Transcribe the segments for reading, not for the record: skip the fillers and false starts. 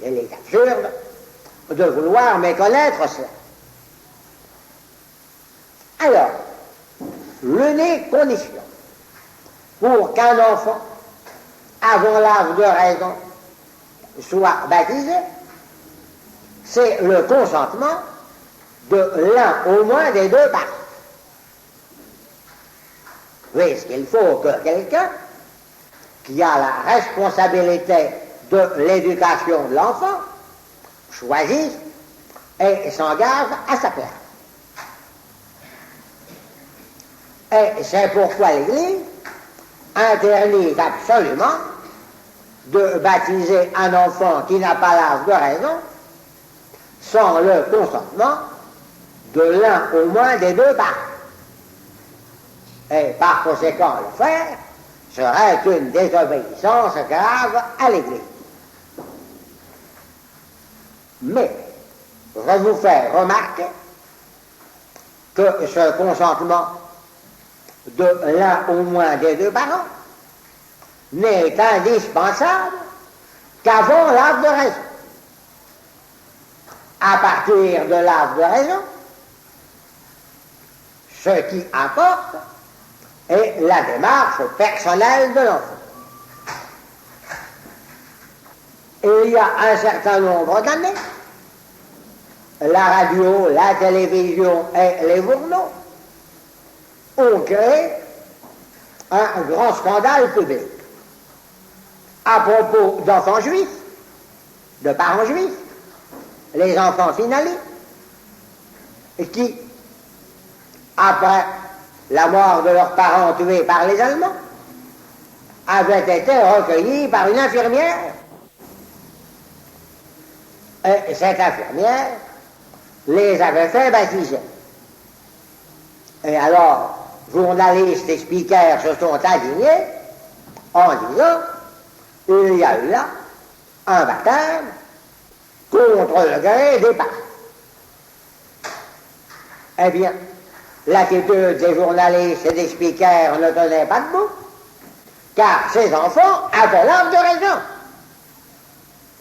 Il est absurde de vouloir méconnaître cela. Alors, l'unique condition pour qu'un enfant, avant l'âge de raison, soit baptisé, c'est le consentement de l'un au moins des deux parents. Puisqu'il faut que quelqu'un qui a la responsabilité de l'éducation de l'enfant choisisse et s'engage à sa place. Et c'est pourquoi l'Église interdit absolument de baptiser un enfant qui n'a pas l'âge de raison sans le consentement de l'un au moins des deux parents. Et par conséquent, le faire serait une désobéissance grave à l'Église. Mais je vous fais remarquer que ce consentement de l'un au moins des deux parents n'est indispensable qu'avant l'âge de raison. À partir de l'âge de raison, ce qui importe est la démarche personnelle de l'enfant. Il y a un certain nombre d'années, la radio, la télévision et les journaux ont créé un grand scandale public à propos d'enfants juifs, de parents juifs, les enfants finalistes, qui, après la mort de leurs parents tués par les Allemands, avaient été recueillis par une infirmière. Et cette infirmière les avait fait baptiser. Et alors, journalistes et speakers se sont indignés en disant il y a eu là un baptême contre le gré des parents. Eh bien, l'attitude des journalistes et des speakers ne tenait pas debout, car ces enfants avaient l'âge de raison.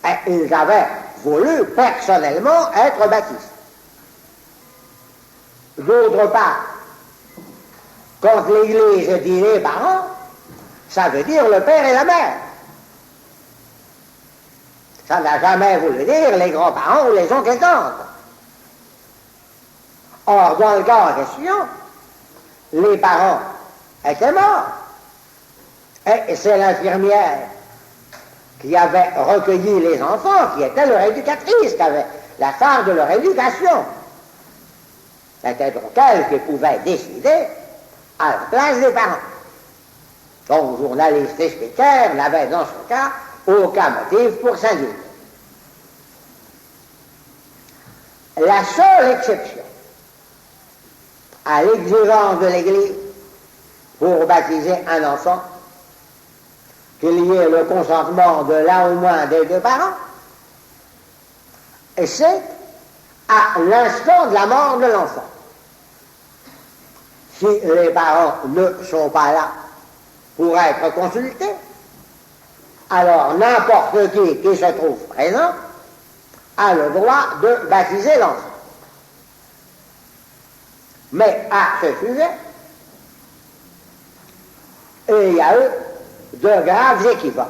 Et ils avaient voulu personnellement être baptisés. D'autre part, quand l'Église dit les parents, ça veut dire le père et la mère. Ça n'a jamais voulu dire les grands-parents ou les oncles et tantes. Or, dans le cas en question, les parents étaient morts. Et c'est l'infirmière qui avait recueilli les enfants, qui était leur éducatrice, qui avait la charge de leur éducation. C'était donc elle qui pouvait décider à la place des parents. Donc, journalistes et speakers n'avaient dans ce cas aucun motif pour s'indigner. La seule exception à l'exigence de l'Église pour baptiser un enfant, qu'il y ait le consentement de l'un au moins des deux parents, et c'est à l'instant de la mort de l'enfant. Si les parents ne sont pas là pour être consultés, alors n'importe qui se trouve présent a le droit de baptiser l'enfant. Mais à ce sujet, il y a eu de graves équivoques.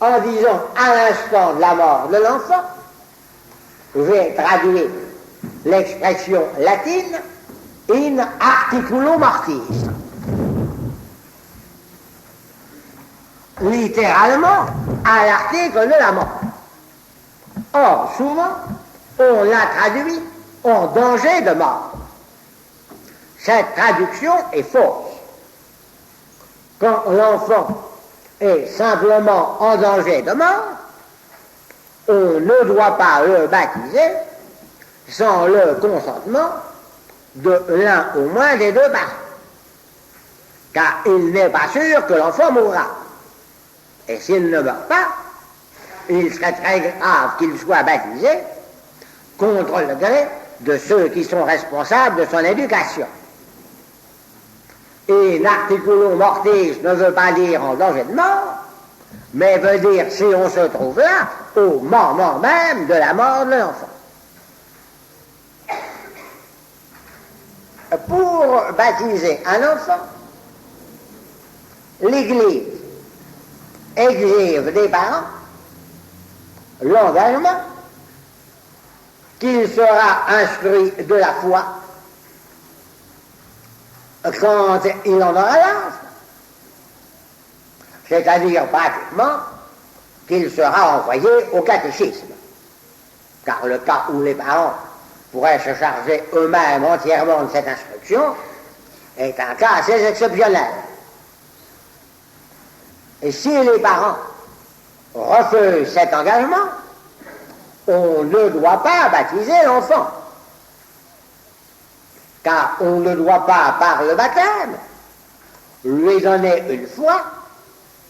En disant à l'instant de la mort de l'enfant, j'ai traduit l'expression latine in articulo mortis. Littéralement, à l'article de la mort. Or, souvent, on l'a traduit en danger de mort. Cette traduction est fausse. Quand l'enfant est simplement en danger de mort, on ne doit pas le baptiser sans le consentement de l'un au moins des deux parents. Car il n'est pas sûr que l'enfant mourra. Et s'il ne meurt pas, il serait très grave qu'il soit baptisé contre le gré de ceux qui sont responsables de son éducation. Et in articulo mortis ne veut pas dire en danger de mort, mais veut dire si on se trouve là, au moment même de la mort de l'enfant. Pour baptiser un enfant, l'Église exige des parents l'engagement qu'il sera instruit de la foi quand il en aura l'âge, c'est-à-dire pratiquement qu'il sera envoyé au catéchisme, car le cas où les parents pourraient se charger eux-mêmes entièrement de cette instruction est un cas assez exceptionnel. Et si les parents refusent cet engagement, on ne doit pas baptiser l'enfant, car on ne doit pas, par le baptême, lui donner une foi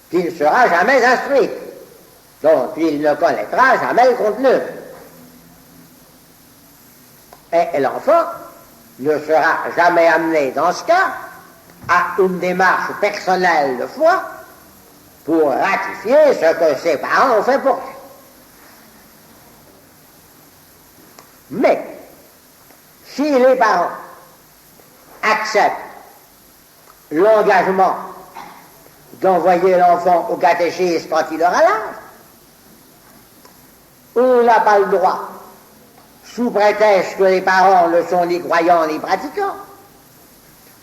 qu'il ne sera jamais instruit, dont il ne connaîtra jamais le contenu. Et l'enfant ne sera jamais amené, dans ce cas, à une démarche personnelle de foi pour ratifier ce que ses parents ont fait pour lui. Mais, si les parents acceptent l'engagement d'envoyer l'enfant au catéchisme quand il aura l'âge, on n'a pas le droit, sous prétexte que les parents ne sont ni croyants ni pratiquants,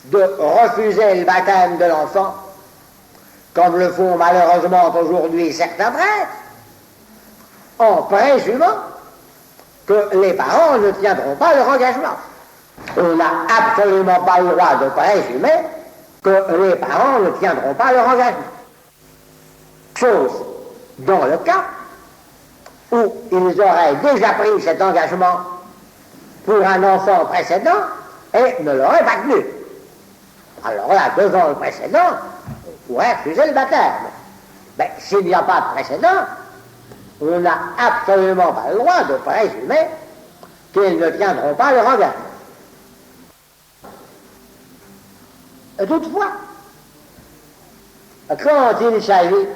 de refuser le baptême de l'enfant, comme le font malheureusement aujourd'hui certains prêtres, en présumant que les parents ne tiendront pas leur engagement. On n'a absolument pas le droit de présumer que les parents ne tiendront pas leur engagement. Chose dans le cas où ils auraient déjà pris cet engagement pour un enfant précédent et ne l'auraient pas tenu. Alors là, devant le précédent, on pourrait refuser le baptême. Mais s'il n'y a pas de précédent, on n'a absolument pas le droit de présumer qu'ils ne tiendront pas leur engagement. Toutefois, quand il s'agit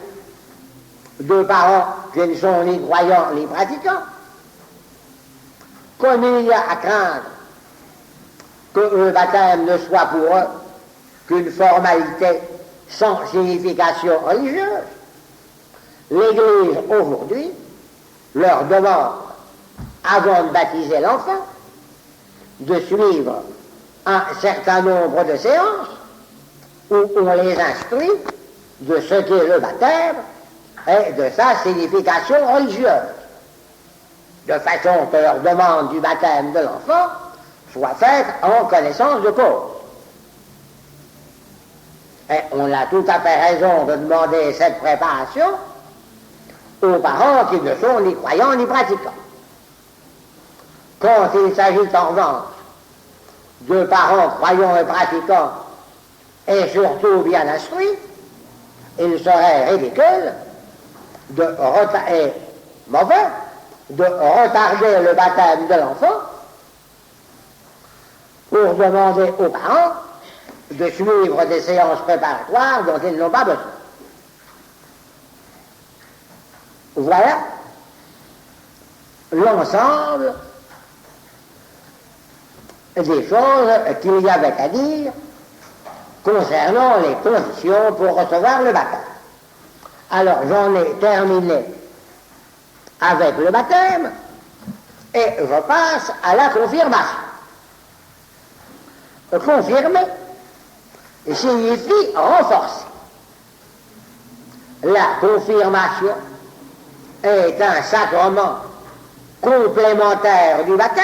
de parents qui ne sont ni croyants ni pratiquants, comme il y a à craindre que le baptême ne soit pour eux qu'une formalité sans signification religieuse, l'Église aujourd'hui leur demande, avant de baptiser l'enfant, de suivre un certain nombre de séances où on les instruit de ce qu'est le baptême et de sa signification religieuse, de façon que leur demande du baptême de l'enfant soit faite en connaissance de cause. Et on a tout à fait raison de demander cette préparation aux parents qui ne sont ni croyants ni pratiquants. Quand il s'agit en revanche de parents croyants et pratiquants et surtout bien instruits, il serait ridicule et mauvais de retarder le baptême de l'enfant pour demander aux parents de suivre des séances préparatoires dont ils n'ont pas besoin. Voilà l'ensemble des choses qu'il y avait à dire concernant les conditions pour recevoir le baptême. Alors j'en ai terminé avec le baptême et je passe à la confirmation. Confirmer signifie renforcer. La confirmation est un sacrement complémentaire du baptême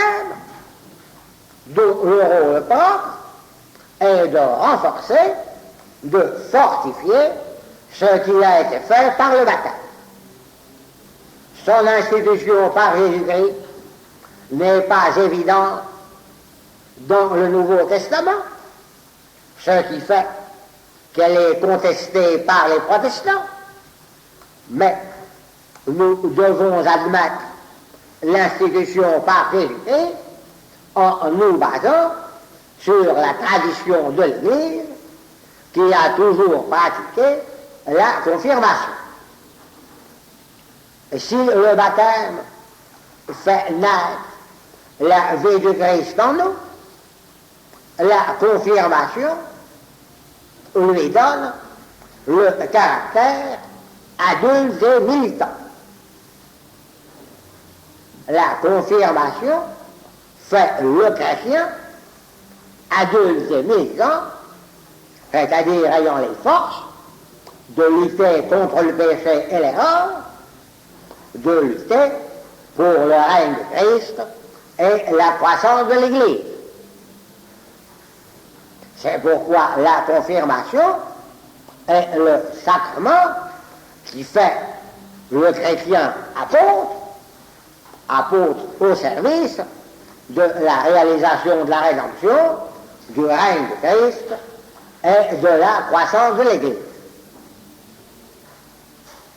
dont le rôle propre est de renforcer, de fortifier ce qui a été fait par le baptême. Son institution par Jésus-Christ n'est pas évidente dans le Nouveau Testament, ce qui fait qu'elle est contestée par les protestants, mais nous devons admettre l'institution par Jésus-Christ en nous basant sur la tradition de l'Église qui a toujours pratiqué la confirmation. si le baptême fait naître la vie du Christ en nous, la confirmation lui donne le caractère adulte et militant. La confirmation fait le chrétien adulte et militant, c'est-à-dire ayant les forces de lutter contre le péché et l'erreur, de lutter pour le règne de Christ et la croissance de l'Église. C'est pourquoi la confirmation est le sacrement qui fait le chrétien apôtre au service de la réalisation de la rédemption, du règne de Christ et de la croissance de l'Église.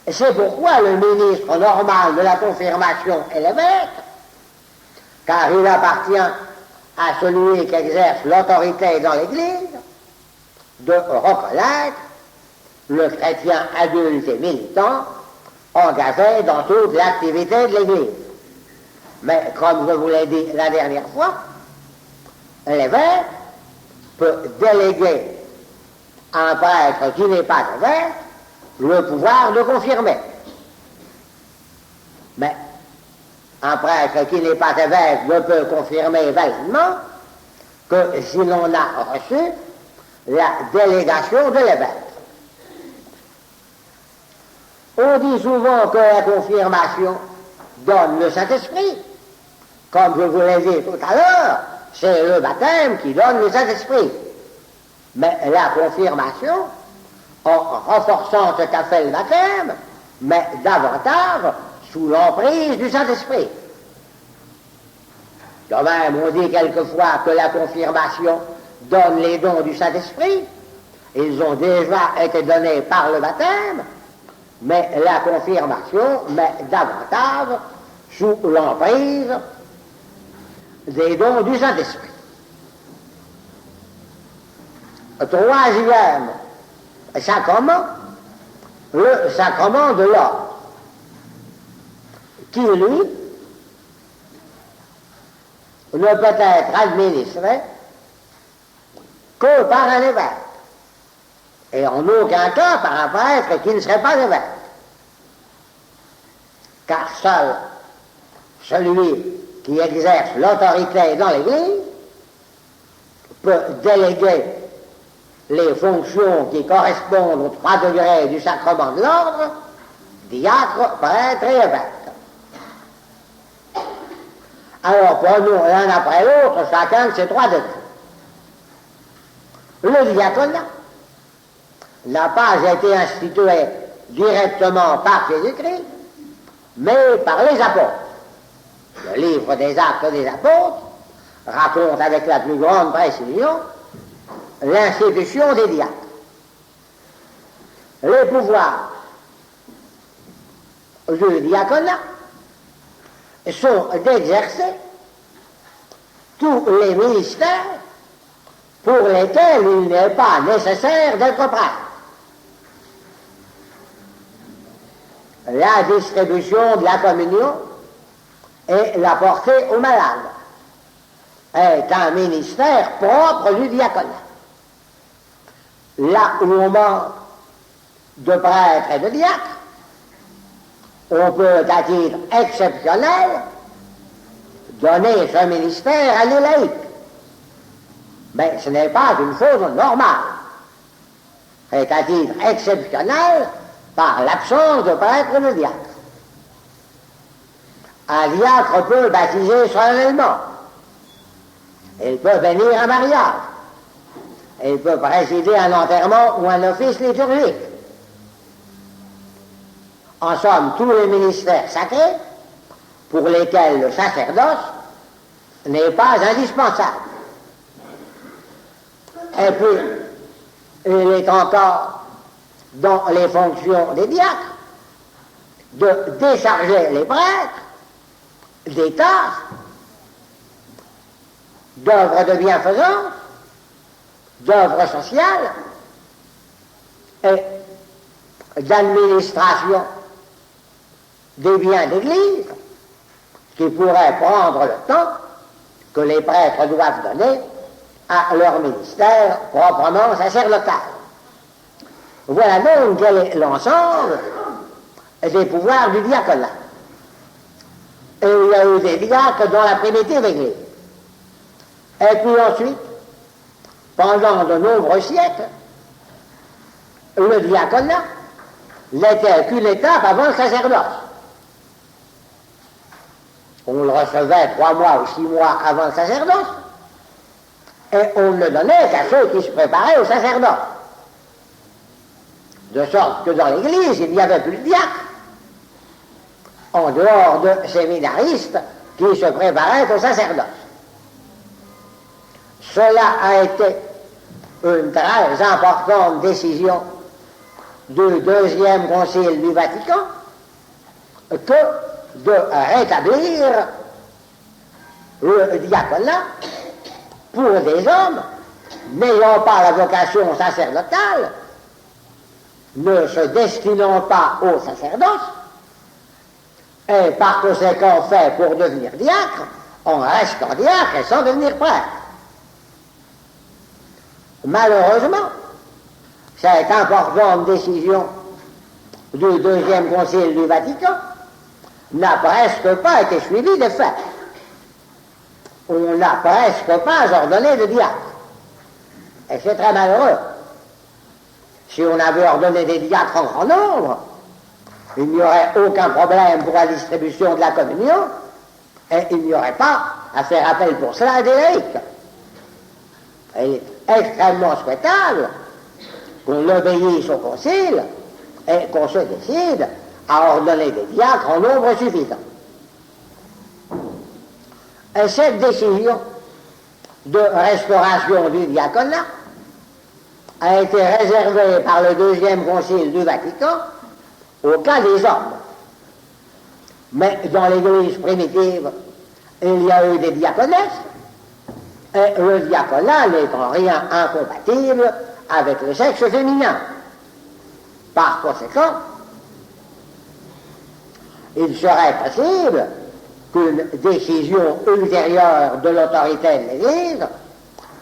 Et c'est pourquoi le ministre normal de la confirmation est l'évêque, car il appartient à celui qui exerce l'autorité dans l'Église de reconnaître le chrétien adulte et militant engagé dans toute l'activité de l'Église. Mais comme je vous l'ai dit la dernière fois, l'évêque peut déléguer à un prêtre qui n'est pas évêque le pouvoir de confirmer. Mais un prêtre qui n'est pas évêque ne peut confirmer validement que si l'on a reçu la délégation de l'évêque. On dit souvent que la confirmation donne le Saint-Esprit. Comme je vous l'ai dit tout à l'heure, c'est le baptême qui donne le Saint-Esprit. Mais la confirmation, en renforçant ce qu'a fait le baptême, mais davantage sous l'emprise du Saint-Esprit. De même, on dit quelquefois que la confirmation donne les dons du Saint-Esprit. Ils ont déjà été donnés par le baptême, mais la confirmation met davantage sous l'emprise des dons du Saint-Esprit. Troisième sacrement, le sacrement de l'ordre, qui, lui, ne peut être administré que par un évêque, et en aucun cas par un prêtre qui ne serait pas évêque. Car seul celui qui exerce l'autorité dans l'Église peut déléguer les fonctions qui correspondent aux 3 degrés du sacrement de l'ordre, diacre, prêtre et évêque. Alors prenons l'un après l'autre chacun de ces 3 degrés. Le diaconat n'a pas été institué directement par Jésus-Christ, mais par les apôtres. Le livre des Actes des Apôtres raconte avec la plus grande précision l'institution des diacres. Les pouvoirs du diaconat sont d'exercer tous les ministères pour lesquels il n'est pas nécessaire d'être prêtre. La distribution de la communion et la portée aux malades est un ministère propre du diaconat. Là où on manque de prêtres et de diacres, on peut, à titre exceptionnel, donner ce ministère à des laïcs. Mais ce n'est pas une chose normale. C'est à titre exceptionnel par l'absence de prêtre et de diacre. Un diacre peut baptiser solennellement. Il peut venir à un mariage. Il peut présider un enterrement ou un office liturgique. En somme, tous les ministères sacrés pour lesquels le sacerdoce n'est pas indispensable. Et puis, il est encore dans les fonctions des diacres de décharger les prêtres des tâches d'œuvres de bienfaisance, d'œuvres sociales et d'administration des biens d'église qui pourraient prendre le temps que les prêtres doivent donner à leur ministère proprement sacerdotal. Voilà donc quel est l'ensemble des pouvoirs du diaconat. Et il y a eu des diacres dans la primitive Église. Et puis ensuite, pendant de nombreux siècles, le diaconat n'était qu'une étape avant le sacerdoce. On le recevait 3 mois ou 6 mois avant le sacerdoce, et on ne le donnait qu'à ceux qui se préparaient au sacerdoce. De sorte que dans l'Église, il n'y avait plus de diacres, en dehors de séminaristes qui se préparaient au sacerdoce. Cela a été une très importante décision du Deuxième Concile du Vatican que de rétablir le diaconat pour des hommes n'ayant pas la vocation sacerdotale, ne se destinant pas au sacerdoce, et par conséquent fait pour devenir diacre, en restant diacre et sans devenir prêtre. Malheureusement, cette importante décision du Deuxième Concile du Vatican n'a presque pas été suivie des faits. On n'a presque pas ordonné de diacre. Et c'est très malheureux. Si on avait ordonné des diacres en grand nombre, il n'y aurait aucun problème pour la distribution de la communion, et il n'y aurait pas à faire appel pour cela à des laïcs. Il est extrêmement souhaitable qu'on obéisse au concile et qu'on se décide à ordonner des diacres en nombre suffisant. Et cette décision de restauration du diaconat a été réservée par le Deuxième Concile du Vatican au cas des hommes. Mais dans l'Église primitive, il y a eu des diaconesses, et le diaconat n'est en rien incompatible avec le sexe féminin. Par conséquent, il serait possible qu'une décision ultérieure de l'autorité de l'Église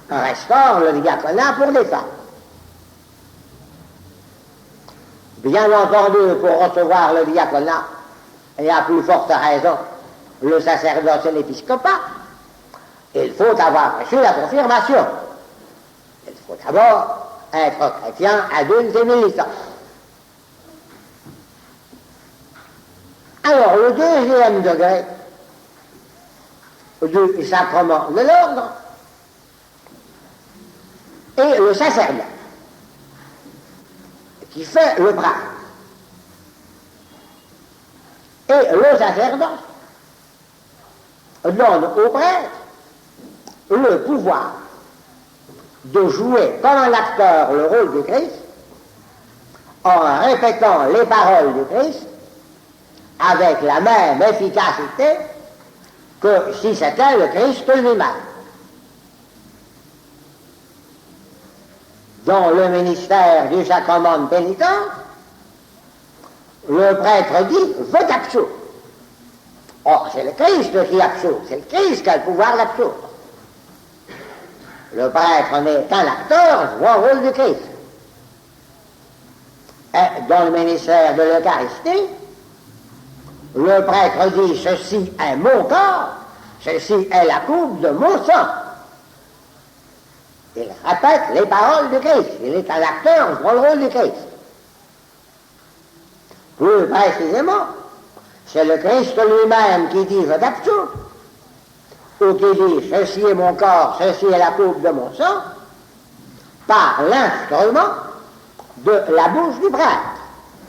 restaure le diaconat pour les femmes. Bien entendu, pour recevoir le diaconat, et à plus forte raison le sacerdoce et l'épiscopat, il faut avoir reçu la confirmation. Il faut d'abord être chrétien, adulte et militant. Alors, le deuxième degré du sacrement de l'ordre est le sacerdoce, qui fait le prêtre. Et le sacerdoce donne au prêtre le pouvoir de jouer comme un acteur le rôle du Christ en répétant les paroles du Christ avec la même efficacité que si c'était le Christ lui-même. Dans le ministère du sacrement de pénitence, le prêtre dit « vote absous ». Or, c'est le Christ qui absout, c'est le Christ qui a le pouvoir d'absoudre. Le prêtre n'est qu'un acteur jouant le rôle du Christ. Et dans le ministère de l'Eucharistie, le prêtre dit « ceci est mon corps, ceci est la coupe de mon sang ». Il répète les paroles du Christ. Il est un acteur jouant le rôle du Christ. Plus précisément, c'est le Christ lui-même qui dit « je t'absous » ou qui dit « ceci est mon corps, ceci est la coupe de mon sang » par l'instrument de la bouche du prêtre.